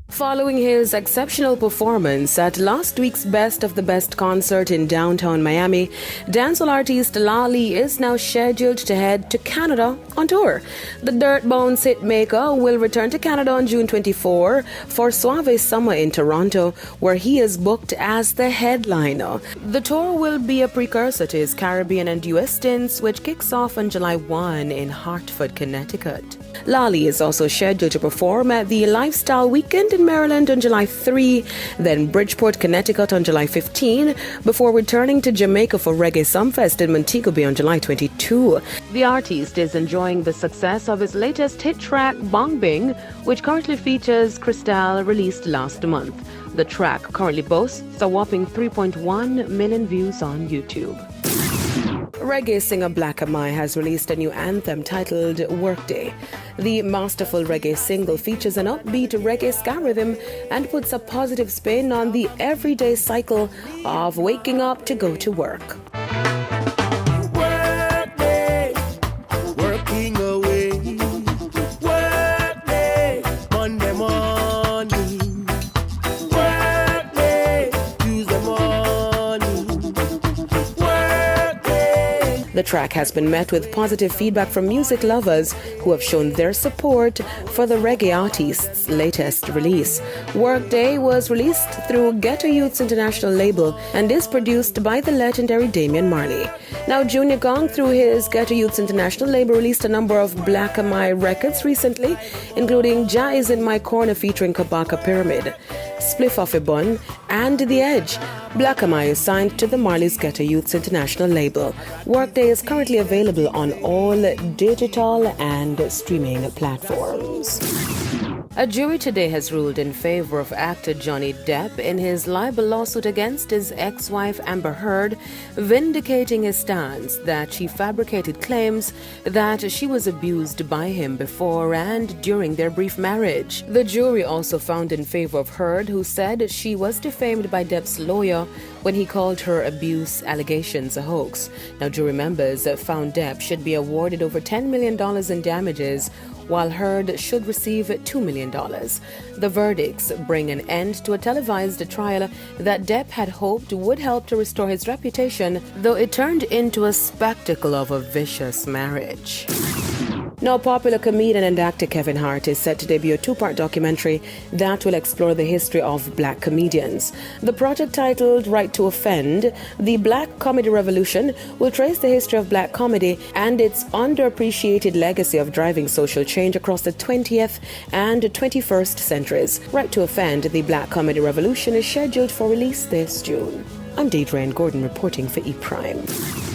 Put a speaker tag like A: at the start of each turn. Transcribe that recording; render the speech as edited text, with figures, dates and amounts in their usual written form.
A: Following his exceptional performance at last week's Best of the Best concert in downtown Miami, dancehall artist Lali is now scheduled to head to Canada on tour. The Dirtbones hitmaker will return to Canada on June 24 for Suave Summer in Toronto, where he is booked as the headliner. The tour will be a precursor to his Caribbean and US stints, which kicks off on July 1 in Hartford, Connecticut. Lali is also scheduled to perform at the Lifestyle Weekend in Maryland on July 3, then Bridgeport, Connecticut on July 15, before returning to Jamaica for Reggae Sumfest in Montego Bay on July 22. The artist is enjoying the success of his latest hit track, Bong Bing, which currently features Crystal, released last month. The track currently boasts a whopping 3.1 million views on YouTube. Reggae singer Black Amai has released a new anthem titled Workday. The masterful reggae single features an upbeat reggae ska rhythm and puts a positive spin on the everyday cycle of waking up to go to work.
B: Workday, working away. Workday, Monday morning. Workday, Tuesday morning. Workday.
A: The track has been met with positive feedback from music lovers who have shown their support for the reggae artist's latest release. Workday was released through Ghetto Youth's international label and is produced by the legendary Damian Marley. Now, Junior Gong, through his Ghetto Youth's international label, released a number of Black Amai records recently, including Jah Is in My Corner featuring Kabaka Pyramid, Spliff Off a Bun, and The Edge. Black Amai is signed to the Marley's Ghetto Youth's international label. Workday is currently available on all digital and streaming platforms. A jury today has ruled in favor of actor Johnny Depp in his libel lawsuit against his ex-wife Amber Heard, vindicating his stance that she fabricated claims that she was abused by him before and during their brief marriage. The jury also found in favor of Heard, who said she was defamed by Depp's lawyer when he called her abuse allegations a hoax. Now, jury members found Depp should be awarded over $10 million in damages, while Heard should receive $2 million. The verdicts bring an end to a televised trial that Depp had hoped would help to restore his reputation, though it turned into a spectacle of a vicious marriage. Now, popular comedian and actor Kevin Hart is set to debut a two-part documentary that will explore the history of black comedians. The project, titled Right to Offend, The Black Comedy Revolution, will trace the history of black comedy and its underappreciated legacy of driving social change across the 20th and 21st centuries. Right to Offend, The Black Comedy Revolution is scheduled for release this June. I'm Deidre Gordon reporting for ePrime.